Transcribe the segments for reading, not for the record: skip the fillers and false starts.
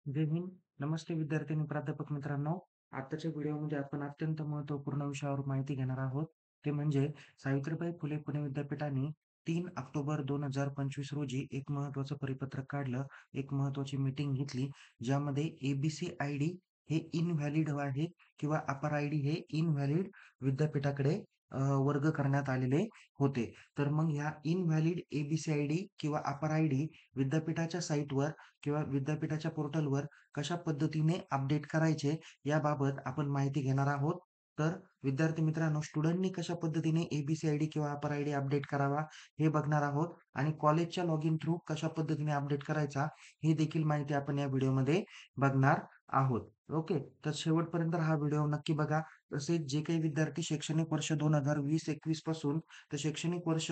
जय हिंद. नमस्ते विद्यार्थी आणि प्राध्यापक मित्रांनो. आताच्या व्हिडिओमध्ये आपण अत्यंत महत्त्वपूर्ण विषयावर माहिती घेणार आहोत. ते म्हणजे सावित्रीबाई फुले पुणे विद्यापीठाने 3 ऑक्टोबर 2025 रोजी एक महत्त्वाचं परिपत्रक काढलं. एक महत्त्वाची मीटिंग घेतली. ज्यामध्ये ए-बी-सी-आय-डी हे इनव्हॅलिड आहे किंवा अपर आय-डी हे इनव्हॅलिड विद्यापीठाकडे वर्ग करण्यात आलेले होते. तर मग ह्या इनव्हॅलिड ए-बी-सी-आय-डी किंवा अपर आय-डी विद्यापीठाच्या साइटवर किंवा विद्यापीठाच्या पोर्टलवर कशा पद्धतीने अपडेट करायचे याबाबत आपण माहिती घेणार आहोत. तर विद्यार्थी मित्रांनो, स्टुडंटनी कशा पद्धतीने ए-बी-सी-आय-डी किंवा अपर आय-डी अपडेट करावा हे बघणार आहोत आणि कॉलेजच्या लॉगिन थ्रू कशा पद्धतीने अपडेट करायचा ही देखील माहिती आपण या व्हिडिओमध्ये बघणार आहोत. ओके. तर शेवटपर्यंत हा व्हिडिओ नक्की बघा. तसेच जे काही विद्यार्थी शैक्षणिक वर्ष 2020-21 पासून तर शैक्षणिक वर्ष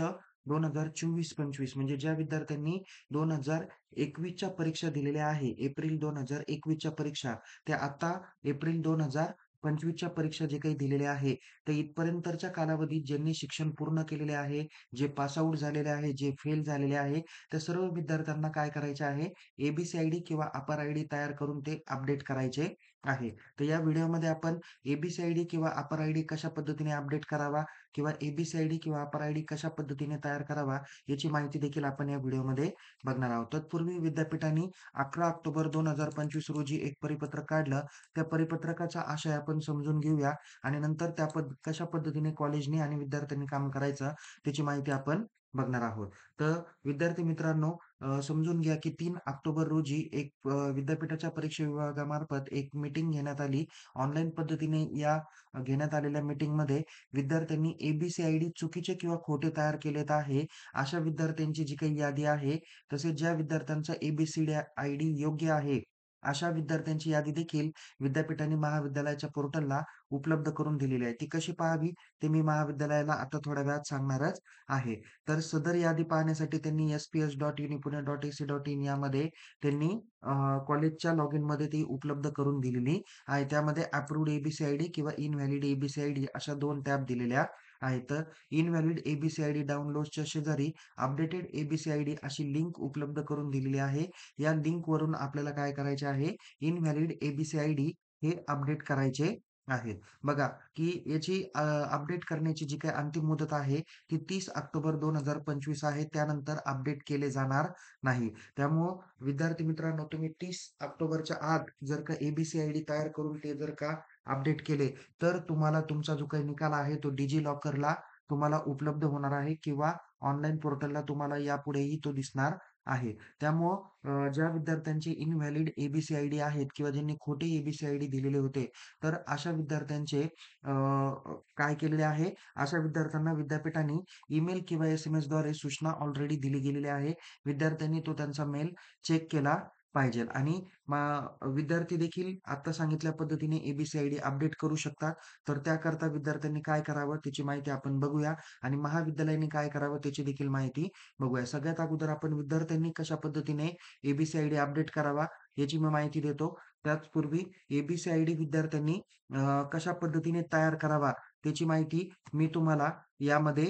2024-25 म्हणजे ज्या विद्यार्थ्यांनी 2021च्या परीक्षा दिलेल्या आहे, एप्रिल 2021च्या परीक्षा, त्या आता एप्रिल 2025च्या परीक्षा जे काही दिलेल्या आहे, तर इथपर्यंतच्या कालावधीत ज्यांनी शिक्षण पूर्ण केलेले आहे, जे पास आउट झालेले आहे, जे फेल झालेले आहे, त्या सर्व विद्यार्थ्यांना काय करायचे आहे, ए-बी-सी-आय-डी किंवा अपर आय-डी तयार करून ते अपडेट करायचे आहे. तर या व्हिडिओमध्ये आपण ए-बी-सी-आय-डी किंवा अपर आय-डी कशा पद्धतीने अपडेट करावा किंवा ए-बी-सी-आय-डी किंवा अपर आय-डी कशा पद्धतीने तयार करावा, याची माहिती देखील आपण या व्हिडिओमध्ये बघणार आहोत. तत्पूर्वी विद्यापीठाने 11 ऑक्टोबर 2025 रोजी एक परिपत्रक काढलं. त्या परिपत्रकाचा आशय आपण समजून घेऊया आणि नंतर कशा पद्धतीने कॉलेजने आणि विद्यार्थ्यांनी काम करायचं त्याची माहिती आपण बघणार आहोत. तर विद्यार्थी मित्रांनो, समजून घ्या की 3 ऑक्टोबर रोजी एक विद्यापीठाच्या परीक्षा विभागामार्फत एक मीटिंग घेण्यात आली. ऑनलाईन पद्धतीने या घेण्यात आलेल्या मीटिंगमध्ये विद्यार्थ्यांनी ए-बी-सी-आय-डी चुकीचे किंवा खोटे तयार केलेत आहे, अशा विद्यार्थ्यांची जी काही यादी आहे, तसेच ज्या विद्यार्थ्यांचा आय-डी योग्य आहे, अशा विद्यार्थ्यांची यादी देखील विद्यापीठाने महाविद्यालयाच्या पोर्टलला उपलब्ध करून दिलेली आहे. ती कशी पाहावी ते मी महाविद्यालयाला आता थोड्या वेळात सांगणारच आहे. तर सदर यादी पाहण्यासाठी त्यांनी sps.unipune.ac.in यामध्ये त्यांनी कॉलेजच्या लॉगिनमध्ये ती उपलब्ध करून दिलेली आहे. त्यामध्ये अप्रूव्ड ए-बी-सी-आय-डी किंवा इनव्हॅलिड ए-बी-सी-आय-डी अशा 2 टॅब दिलेल्या आहेत. तर इनव्हॅलिड ए-बी-सी-आय-डी डाउनलोड्सच्या शेजारी अपडेटेड ए-बी-सी-आय-डी अशी लिंक उपलब्ध करून दिलेली आहे. या लिंकवरून आपल्याला काय करायचे आहे, इनव्हॅलिड ए-बी-सी-आय-डी हे अपडेट करायचे आहेत. बघा, की याची अपडेट करण्याची जी काही अंतिम मुदत आहे, ती 30 ऑक्टोबर 2025 आहे. त्यानंतर अपडेट केले जाणार नाही. त्यामुळं विद्यार्थी मित्रांनो, तुम्ही 30 ऑक्टोबरच्या आत जर का ए-बी-सी-आय-डी तयार करून ते जर का अपडेट केले, तर तुम्हाला तुमचा जो काही निकाल आहे, तो डिजिलॉकरला तुम्हाला उपलब्ध होणार आहे किंवा ऑनलाईन पोर्टलला तुम्हाला यापुढेही तो दिसणार आहे. त्यामुळं ज्या विद्यार्थ्यांचे इनव्हॅलिड ए-बी-सी-आय-डी आहेत किंवा ज्यांनी खोटे ए-बी-सी-आय-डी दिलेले होते, तर अशा विद्यार्थ्यांचे काय केलेले आहे, अशा विद्यार्थ्यांना विद्यापीठाने ईमेल किंवा एस-एम-एसद्वारे सूचना ऑलरेडी दिली गेलेली आहे. विद्यार्थ्यांनी तो त्यांचा मेल चेक केला पाहिजेल आणि विद्यार्थी देखील आता सांगितल्या पद्धतीने ए-बी-सी-आय-डी अपडेट करू शकतात. तर त्याकरता विद्यार्थ्यांनी काय करावं त्याची माहिती आपण बघूया आणि महाविद्यालयाने काय करावं त्याची देखील माहिती बघूया. सगळ्यात अगोदर आपण विद्यार्थ्यांनी कशा पद्धतीने ए-बी-सी-आय-डी अपडेट करावा याची मी माहिती देतो. त्याचपूर्वी ए-बी-सी-आय-डी विद्यार्थ्यांनी कशा पद्धतीने तयार करावा त्याची माहिती मी तुम्हाला यामध्ये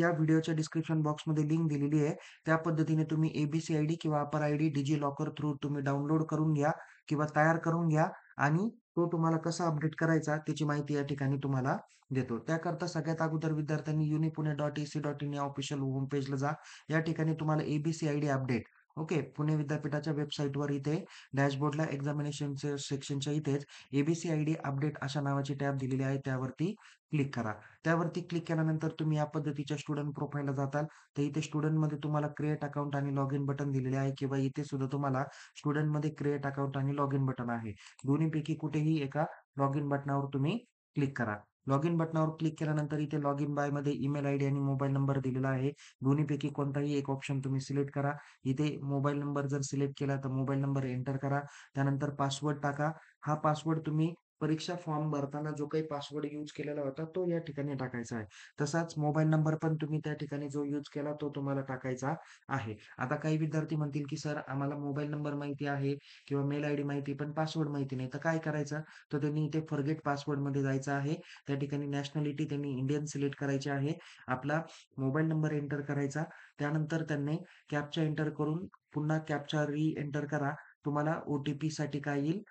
या व्हिडिओच्या डिस्क्रिप्शन बॉक्समध्ये लिंक दिलेली आहे. त्या पद्धतीने तुम्ही ए-बी-सी-आय-डी किंवा अपर आय-डी डिजिलॉकर थ्रू तुम्ही डाउनलोड करून घ्या किंवा तयार करून घ्या आणि तो तुम्हाला कसा अपडेट करायचा त्याची माहिती या ठिकाणी तुम्हाला देतो. त्याकरता सगळ्यात अगोदर विद्यार्थ्यांनी unipune.ac.in या ऑफिशियल होम पेजला जा. या ठिकाणी तुम्हाला ए-बी-सी-आय-डी अपडेट ओके. पुणे विद्यापीठाच्या वेबसाईटवर इथे डॅशबोर्डला एक्झामिनेशनच्या सेक्शनच्या इथेच ए-बी-सी-आय-डी अपडेट अशा नावाची टॅब दिलेली आहे. त्यावरती क्लिक करा. त्यावरती क्लिक केल्यानंतर तुम्ही या पद्धतीच्या स्टुडंट प्रोफाइलला जाताल. तर इथे स्टुडंटमध्ये तुम्हाला क्रिएट अकाउंट आणि लॉगिन बटन दिलेले आहे किंवा इथे सुद्धा तुम्हाला स्टुडंटमध्ये क्रिएट अकाउंट आणि लॉगिन बटन आहे. दोन्हीपैकी कुठेही एका लॉगिन बटनावर तुम्ही क्लिक करा. लॉगिन बटनावर क्लिक केल्यानंतर इथे लॉगिन बायमध्ये ईमेल आयडी आणि मोबाईल नंबर दिलेला आहे. दोन्हीपैकी कोणताही एक ऑप्शन तुम्ही सिलेक्ट करा. इथे मोबाईल नंबर जर सिलेक्ट केला तर मोबाईल नंबर एंटर करा. त्यानंतर पासवर्ड टाका. हा पासवर्ड तुम्ही परीक्षा फॉर्म भरताना जो काही पासवर्ड यूज केलेला होता तो या ठिकाणी टाकायचा आहे. तसाच मोबाईल नंबर पण तुम्ही त्या ठिकाणी जो यूज केला तो तुम्हाला टाकायचा आहे. आता काही विद्यार्थी म्हणतील, की "सर आम्हाला मोबाईल नंबर माहिती आहे किंवा मेल आयडी माहिती पण पासवर्ड माहिती नाही." तर काय करायचं? तर त्यांनी इथे फॉरगेट पासवर्डमध्ये जायचं आहे. त्या ठिकाणी नॅशनॅलिटी त्यांनी इंडियन सिलेक्ट करायची आहे. आपला मोबाईल नंबर एंटर करायचा. त्यानंतर त्यांनी कॅप्चा एंटर करून पुन्हा कॅप्चा री एंटर करा. तुम्हाला ओ-टी-पीसाठी काय येईल,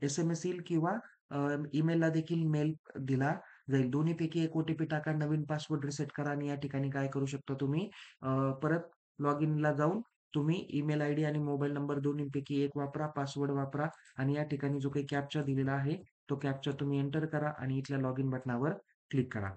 एस-एम-एस येईल किंवा ईमेलला देखील मेल दिला जाईल. दोन्हीपैकी एक ओ-टी-पी टाका, नवीन पासवर्ड रिसेट करा आणि या ठिकाणी काय करू शकता तुम्ही, परत लॉग इनला जाऊन तुम्ही ईमेल आयडी आणि मोबाईल नंबर दोन्हीपैकी एक वापरा, पासवर्ड वापरा आणि या ठिकाणी जो काही कॅप्चा दिलेला आहे, तो कॅप्चा तुम्ही एंटर करा आणि इथल्या लॉग इन बटनावर क्लिक करा.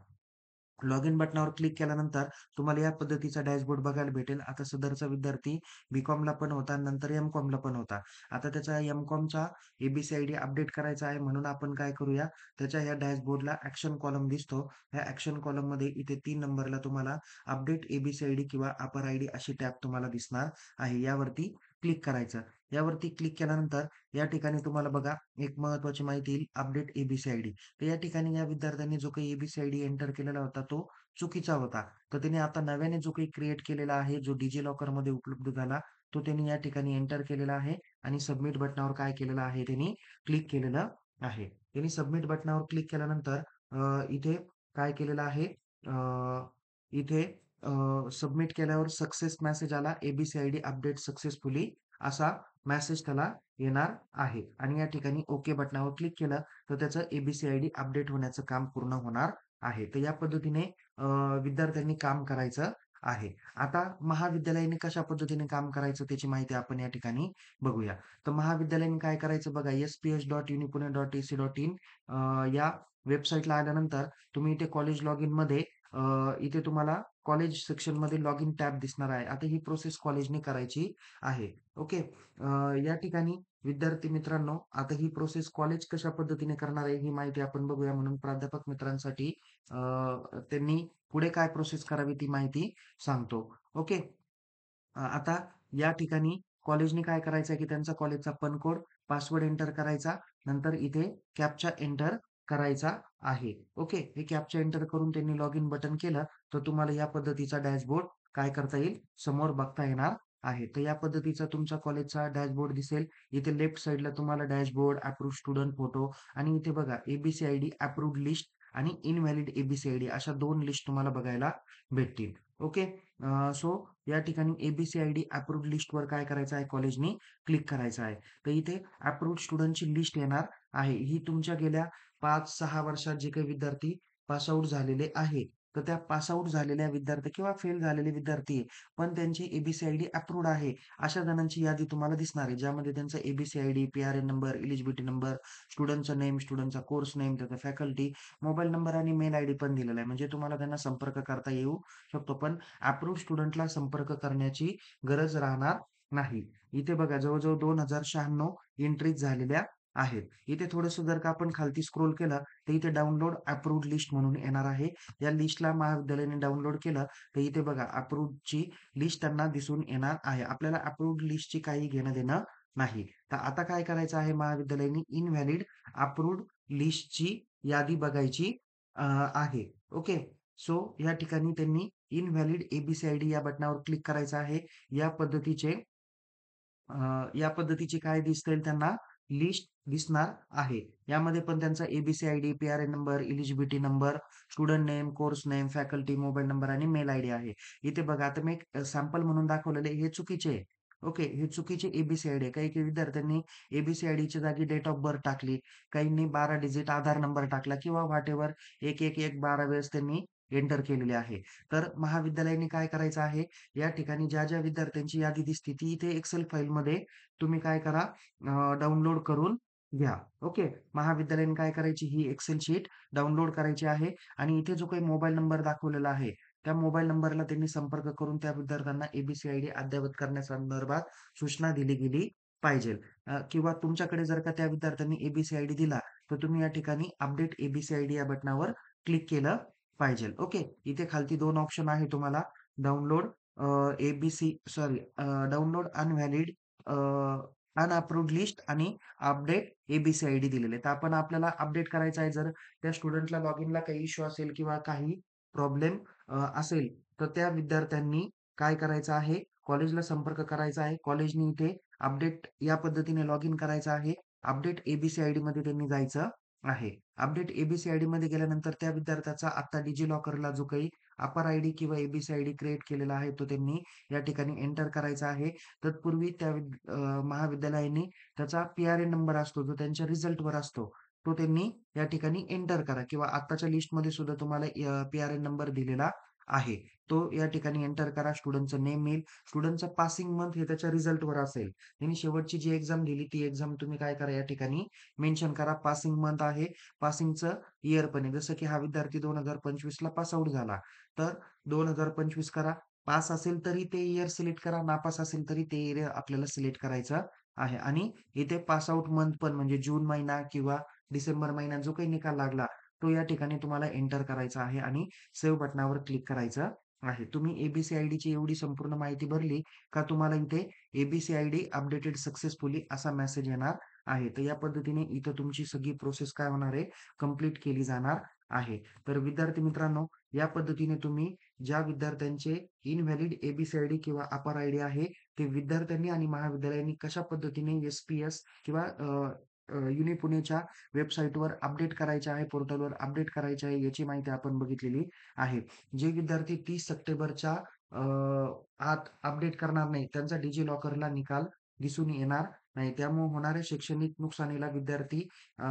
लॉग इन बटनावर क्लिक केल्यानंतर तुम्हाला या पद्धतीचा डॅशबोर्ड बघायला भेटेल. आता सदरचा विद्यार्थी बी-कॉमला पण होता, नंतर एम-कॉमला पण होता. आता त्याचा एम-कॉमचा ए-बी-सी-आय-डी अपडेट करायचा आहे म्हणून आपण काय करूया, त्याच्या ह्या डॅशबोर्डला ॲक्शन कॉलम दिसतो. ह्या ॲक्शन कॉलममध्ये इथे 3 नंबरला तुम्हाला अपडेट ए-बी-सी-आय-डी किंवा अपर आय-डी अशी टॅब तुम्हाला दिसणार आहे. यावरती क्लिक करायचं. यावरती क्लिक केल्यानंतर या ठिकाणी तुम्हाला बघा एक महत्त्वाची माहिती येईल, अपडेट ए-बी-सी-आय-डी. तर या ठिकाणी या विद्यार्थ्यांनी जो काही ए-बी-सी-आय-डी एंटर केलेला होता तो चुकीचा होता. तर त्याने आता नव्याने जो काही क्रिएट केलेला आहे, जो डिजिलॉकरमध्ये उपलब्ध झाला, तो त्यांनी या ठिकाणी एंटर केलेला आहे आणि सबमिट बटनावर काय केलेलं आहे त्यांनी क्लिक केलेलं आहे. त्यांनी सबमिट बटनावर क्लिक केल्यानंतर इथे काय केलेलं आहे, इथे सबमिट केल्यावर सक्सेस मेसेज आला, ए-बी-सी-आय-डी अपडेट सक्सेसफुली असा मेसेज त्याला येणार आहे आणि या ठिकाणी ओके बटनावर क्लिक केलं तर त्याचं ए-बी-सी-आय-डी अपडेट होण्याचं काम पूर्ण होणार आहे. तर या पद्धतीने विद्यार्थ्यांनी काम करायचं आहे. आता महाविद्यालयाने कशा पद्धतीने काम करायचं त्याची माहिती आपण या ठिकाणी बघूया. तर महाविद्यालयाने काय करायचं बघा, sph.unipune.ac.in या वेबसाईटला आल्यानंतर तुम्ही इथे कॉलेज लॉग इनमध्ये इथे तुम्हाला कॉलेज सेक्शनमध्ये लॉग इन टॅब दिसणार आहे. आता ही प्रोसेस कॉलेजने करायची आहे. ओके. या ठिकाणी विद्यार्थी मित्रांनो, आता ही प्रोसेस कॉलेज कशा पद्धतीने करणार आहे, ही माहिती आपण बघूया. म्हणून प्राध्यापक मित्रांसाठी त्यांनी पुढे काय प्रोसेस करावी ती माहिती सांगतो. ओके. आता या ठिकाणी कॉलेजने काय करायचं आहे, की त्यांचा कॉलेजचा कोड, पासवर्ड एंटर करायचा. नंतर इथे कॅप्चा एंटर करायचा आहे. ओके. हे कॅप्चा एंटर करून त्यांनी लॉग इन बटन केलं, तर तुम्हाला या पद्धतीचा डॅशबोर्ड काय करता येईल, समोर बघता येणार आहे. तर या पद्धतीचा तुमच्या कॉलेजचा डॅशबोर्ड दिसेल. इथे लेफ्ट साइडला तुम्हाला डॅशबोर्ड, अप्रूव्ड स्टुडंट फोटो आणि इथे बघा ए-बी-सी-आय-डी अप्रूव्ड लिस्ट आणि इनव्हॅलिड ए-बी-सी-आय-डी अशा 2 लिस्ट तुम्हाला बघायला भेटतील. ओके. सो या ठिकाणी ए-बी-सी-आय-डी अप्रूव्ड लिस्टवर काय करायचं आहे, कॉलेजनी क्लिक करायचं आहे. तर इथे अप्रूव्ड स्टुडंटची लिस्ट येणार आहे. ही तुमच्या गेल्या 5-6 वर्षात जे काही विद्यार्थी पास आउट झालेले आहे, तर त्या पास आउट झालेल्या विद्यार्थी किंवा फेल झालेले विद्यार्थी आहे, पण त्यांची ए-बी-सी-आय-डी अप्रूव्ड आहे, अशा जणांची यादी तुम्हाला दिसणार आहे. ज्यामध्ये त्यांचा ABC ID, PRN number, eligibility number, स्टुडंटचा नेम, स्टुडंटचा कोर्स नेम, त्याचा फॅकल्टी, मोबाईल नंबर आणि मेल आयडी पण दिलेला आहे. म्हणजे तुम्हाला त्यांना संपर्क करता येऊ शकतो. पण अप्रूव्ड स्टुडंटला संपर्क करण्याची गरज राहणार नाही. इथे बघा जवळ-जवळ 2096 एंट्रीज झालेल्या आहेत. इथे थोडंसं जर का आपण खालती स्क्रोल केलं, तर इथे डाउनलोड अप्रूव्ड लिस्ट म्हणून येणार आहे. या लिस्टला महाविद्यालयाने डाउनलोड केलं, तर इथे बघा अप्रूव्डची लिस्ट त्यांना दिसून येणार आहे. आपल्याला अप्रूव्ड लिस्टची काही घेणं-देणं नाही. तर आता काय करायचं आहे महाविद्यालयाने इनव्हॅलिड अप्रूव्ड लिस्टची यादी बघायची आहे. ओके. सो या ठिकाणी त्यांनी इनव्हॅलिड ए-बी-सी-आय-डी या बटनावर क्लिक करायचं आहे. या पद्धतीचे या पद्धतीची काय दिसेल त्यांना लिस्ट दिसणार आहे. यामध्ये पण त्यांचा ABC ID, PRN number, eligibility number, student name, course name, faculty, mobile number आणि मेल आयडी आहे. इथे बघा आता मी एक सॅम्पल म्हणून दाखवलेले हे चुकीचे आहे. ओके. हे चुकीचे ए-बी-सी-आय-डी आहे. काही-काही विद्यार्थ्यांनी ए-बी-सी-आय-डीच्या जागी डेट ऑफ बर्थ टाकली. काहींनी 12 डिजिट आधार नंबर टाकला किंवा व्हॉटएव्हर 111 12 वेळेस त्यांनी एंटर केलेले आहे. तर महाविद्यालयाने काय करायचं आहे, या ठिकाणी ज्या-ज्या विद्यार्थ्यांची यादी दिसते ती इथे एक्सेल फाईलमध्ये तुम्ही काय करा, डाउनलोड करून घ्या. ओके. महाविद्यालयाने काय करायची ही एक्सेल शीट डाउनलोड करायची आहे आणि इथे जो काही मोबाईल नंबर दाखवलेला आहे, त्या मोबाईल नंबरला त्यांनी संपर्क करून त्या विद्यार्थ्यांना ए-बी-सी-आय-डी अद्ययावत करण्यासंदर्भात सूचना दिली गेली पाहिजे. किंवा तुमच्याकडे जर का त्या विद्यार्थ्यांनी ए-बी-सी-आय-डी दिला, तर तुम्ही या ठिकाणी अपडेट ए-बी-सी-आय-डी या बटनावर क्लिक केलं पाहिजे. ओके. इथे खालती 2 ऑप्शन आहे तुम्हाला डाउनलोड डाउनलोड अनव्हॅलिड अनअप्रूव्ड लिस्ट आणि अपडेट ए-बी-सी-आय-डी दिलेले. तर आपण आपल्याला अपडेट करायचं आहे. जर त्या स्टुडंटला लॉगिनला काही इश्यू असेल किंवा काही प्रॉब्लेम असेल, तर त्या विद्यार्थ्यांनी काय करायचं आहे, कॉलेजला संपर्क करायचा आहे. कॉलेजनी इथे अपडेट या पद्धतीने लॉगिन करायचं आहे. अपडेट ए-बी-सी-आय-डीमध्ये त्यांनी जायचं आहे. अपडेट ए-बी-सी-आय-डीमध्ये गेल्यानंतर त्या विद्यार्थ्याचा आता डिजिलॉकरला जो काही अपर आयडी किंवा एबीसी आयडी क्रिएट केलेला आहे, तो त्यांनी या ठिकाणी एंटर करायचा आहे. तत्पूर्वी त्या महाविद्यालयाने त्याचा पी-आर-एन नंबर असतो, जो त्यांच्या रिझल्टवर असतो, तो त्यांनी या ठिकाणी एंटर करा किंवा आत्ताच्या लिस्टमध्ये सुद्धा तुम्हाला पी-आर-एन नंबर दिलेला आहे. तो या ठिकाणी एंटर करा. स्टुडंटचं नेम येईल. स्टुडंटचं पासिंग मंथ हे त्याच्या रिझल्टवर असेल. त्यांनी शेवटची जी एक्झाम दिली, ती एक्झाम तुम्ही काय करा या ठिकाणी मेन्शन करा. पासिंग मंथ आहे, पासिंगचं इयर पण आहे. जसं की हा विद्यार्थी 2025 ला पास आउट झाला, तर 2025 करा. पास असेल तरी ते इयर सिलेक्ट करा, नापास असेल तरी ते इयर आपल्याला सिलेक्ट करायचं आहे. आणि इथे पास आउट मंथ पण म्हणजे जून महिना किंवा डिसेंबर महिन्यात जो काही निकाल लागला, तो या ठिकाणी तुम्हाला एंटर करायचा आहे आणि सेव्ह बटनावर क्लिक करायचं आहे. तुम्ही एबीसी आयडीची एवढी संपूर्ण माहिती भरली का तुम्हाला इथे एबीसी आयडी अपडेटेड सक्सेसफुली असा मेसेज येणार आहे. तर या पद्धतीने इथं तुमची सगळी प्रोसेस काय होणार आहे, कंप्लीट केली जाणार आहे. तर विद्यार्थी मित्रांनो, या पद्धतीने तुम्ही ज्या विद्यार्थ्यांचे इनव्हॅलिड एबीसी आयडी किंवा अपर आयडी आहे, ते विद्यार्थ्यांनी आणि महाविद्यालयांनी कशा पद्धतीने एस-पी-एस किंवा युनी पुणेच्या वेबसाईटवर अपडेट करायचे आहे, पोर्टलवर अपडेट करायचे आहे, याची माहिती आपण बघितलेली आहे. जे विद्यार्थी 30 सप्टेंबरच्या आत अपडेट करणार नाही, त्यांचा डिजिलॉकरला निकाल दिसून येणार नाही. त्यामुळे होणाऱ्या शैक्षणिक नुकसानीला विद्यार्थी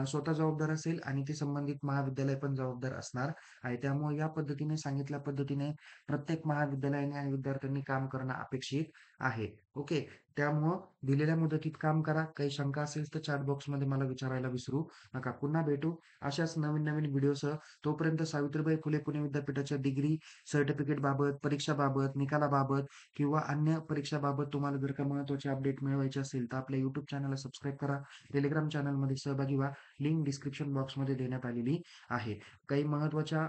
स्वतः जबाबदार असेल आणि ते संबंधित महाविद्यालय पण जबाबदार असणार आहे. त्यामुळे या पद्धतीने सांगितल्या पद्धतीने प्रत्येक महाविद्यालयाने आणि विद्यार्थ्यांनी काम करणं अपेक्षित आहे. ओके. त्यामुळं दिलेल्या मुदतीत काम करा. काही शंका असेल तर चॅट बॉक्समध्ये मला विचारायला विसरू नका. पुन्हा भेटू अशाच नवीन-नवीन व्हिडिओसह. तोपर्यंत सावित्रीबाई फुले पुणे विद्यापीठाच्या डिग्री, सर्टिफिकेटबाबत, परीक्षाबाबत, निकालाबाबत किंवा अन्य परीक्षाबाबत तुम्हाला जर का महत्त्वाचे अपडेट मिळवायचे असेल, तर आपल्या YouTube चॅनलला सबस्क्राईब करा. टेलिग्राम चॅनलमध्ये सहभागी व्हा. लिंक डिस्क्रिप्शन बॉक्समध्ये देण्यात आलेली आहे. काही महत्त्वाच्या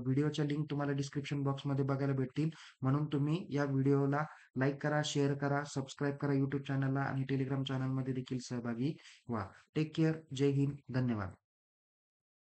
व्हिडिओच्या लिंक तुम्हाला डिस्क्रिप्शन बॉक्समध्ये बघायला भेटतील. म्हणून तुम्ही या व्हिडिओला लाईक करा, शेअर करा, सबस्क्राईब करा YouTube चॅनलला आणि टेलिग्राम चॅनलमध्ये देखील सहभागी व्हा. Take care. जय हिंद. धन्यवाद.